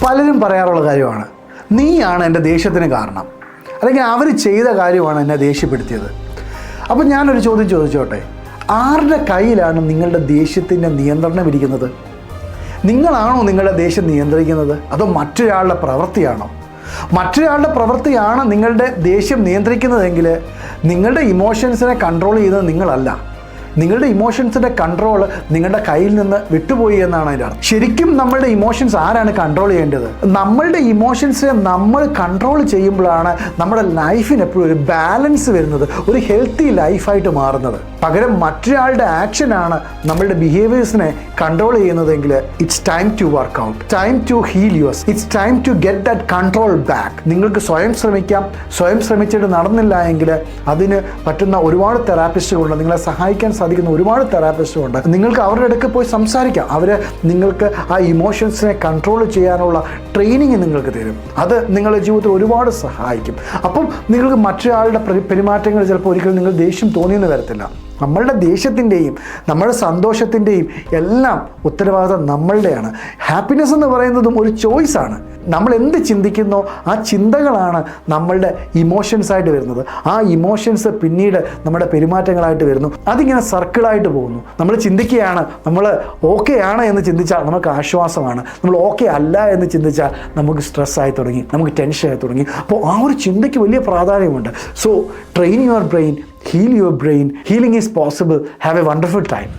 പലരും പറയാറുള്ള കാര്യമാണ്, നീയാണ് എൻ്റെ ദേഷ്യത്തിന് കാരണം, അല്ലെങ്കിൽ അവർ ചെയ്ത കാര്യമാണ് എന്നെ ദേഷ്യപ്പെടുത്തിയത്. അപ്പോൾ ഞാനൊരു ചോദ്യം ചോദിച്ചോട്ടെ, ആരുടെ കയ്യിലാണ് നിങ്ങളുടെ ദേഷ്യത്തിൻ്റെ നിയന്ത്രണം ഇരിക്കുന്നത്? നിങ്ങളാണോ നിങ്ങളുടെ ദേഷ്യം നിയന്ത്രിക്കുന്നത്, അതോ മറ്റൊരാളുടെ പ്രവൃത്തിയാണോ? മറ്റൊരാളുടെ പ്രവൃത്തിയാണ് നിങ്ങളുടെ ദേഷ്യം നിയന്ത്രിക്കുന്നതെങ്കിൽ നിങ്ങളുടെ ഇമോഷൻസിനെ കൺട്രോൾ ചെയ്യുന്നത് നിങ്ങളല്ല. നിങ്ങളുടെ ഇമോഷൻസിൻ്റെ കൺട്രോൾ നിങ്ങളുടെ കയ്യിൽ നിന്ന് വിട്ടുപോയി എന്നാണ് അതിൻ്റെ അർത്ഥം. ശരിക്കും നമ്മളുടെ ഇമോഷൻസ് ആരാണ് കൺട്രോൾ ചെയ്യേണ്ടത്? നമ്മളുടെ ഇമോഷൻസിനെ നമ്മൾ കൺട്രോൾ ചെയ്യുമ്പോഴാണ് നമ്മുടെ ലൈഫിന് എപ്പോഴും ഒരു ബാലൻസ് വരുന്നത്, ഒരു ഹെൽത്തി ലൈഫായിട്ട് മാറുന്നത്. പകരം മറ്റൊരാളുടെ ആക്ഷനാണ് നമ്മളുടെ ബിഹേവിയേഴ്സിനെ കൺട്രോൾ ചെയ്യുന്നതെങ്കിൽ it's time to work out, time to heal yours, it's time to get that control back. നിങ്ങൾക്ക് സ്വയം ശ്രമിക്കാം. സ്വയം ശ്രമിച്ചിട്ട് നടന്നില്ല എങ്കിൽ അതിന് പറ്റുന്ന ഒരുപാട് തെറാപ്പിസ്റ്റുകളുണ്ട്, നിങ്ങളെ സഹായിക്കാൻ സാധിക്കുന്ന ഒരുപാട് തെറാപ്പിസ്റ്റുകളുണ്ട്. നിങ്ങൾക്ക് അവരുടെ അടുക്ക് പോയി സംസാരിക്കാം. അവർ നിങ്ങൾക്ക് ആ ഇമോഷൻസിനെ കൺട്രോൾ ചെയ്യാനുള്ള ട്രെയിനിങ് നിങ്ങൾക്ക് തരും. അത് നിങ്ങളുടെ ജീവിതത്തിൽ ഒരുപാട് സഹായിക്കും. അപ്പം നിങ്ങൾക്ക് മറ്റൊരാളുടെ പെരുമാറ്റങ്ങൾ ചിലപ്പോൾ ഒരിക്കലും നിങ്ങൾ ദേഷ്യം തോന്നിയെന്ന് വരത്തില്ല. നമ്മളുടെ ദേഷ്യത്തിൻ്റെയും നമ്മുടെ സന്തോഷത്തിൻ്റെയും എല്ലാം ഉത്തരവാദിത്വം നമ്മളുടെയാണ്. ഹാപ്പിനെസ് എന്ന് പറയുന്നതും ഒരു ചോയ്സാണ്. നമ്മൾ എന്ത് ചിന്തിക്കുന്നോ ആ ചിന്തകളാണ് നമ്മളുടെ ഇമോഷൻസായിട്ട് വരുന്നത്. ആ ഇമോഷൻസ് പിന്നീട് നമ്മുടെ പെരുമാറ്റങ്ങളായിട്ട് വരുന്നു. അതിങ്ങനെ സർക്കിളായിട്ട് പോകുന്നു. നമ്മൾ ചിന്തിക്കുകയാണ്, നമ്മൾ ഓക്കെ ആണ് എന്ന് ചിന്തിച്ചാൽ നമുക്ക് ആശ്വാസമാണ്. നമ്മൾ ഓക്കെ അല്ല എന്ന് ചിന്തിച്ചാൽ നമുക്ക് സ്ട്രെസ്സായി തുടങ്ങി, നമുക്ക് ടെൻഷനായി തുടങ്ങി. അപ്പോൾ ആ ഒരു ചിന്തയ്ക്ക് വലിയ പ്രാധാന്യമുണ്ട്. So train your brain, heal your brain. Healing is possible. Have a wonderful time.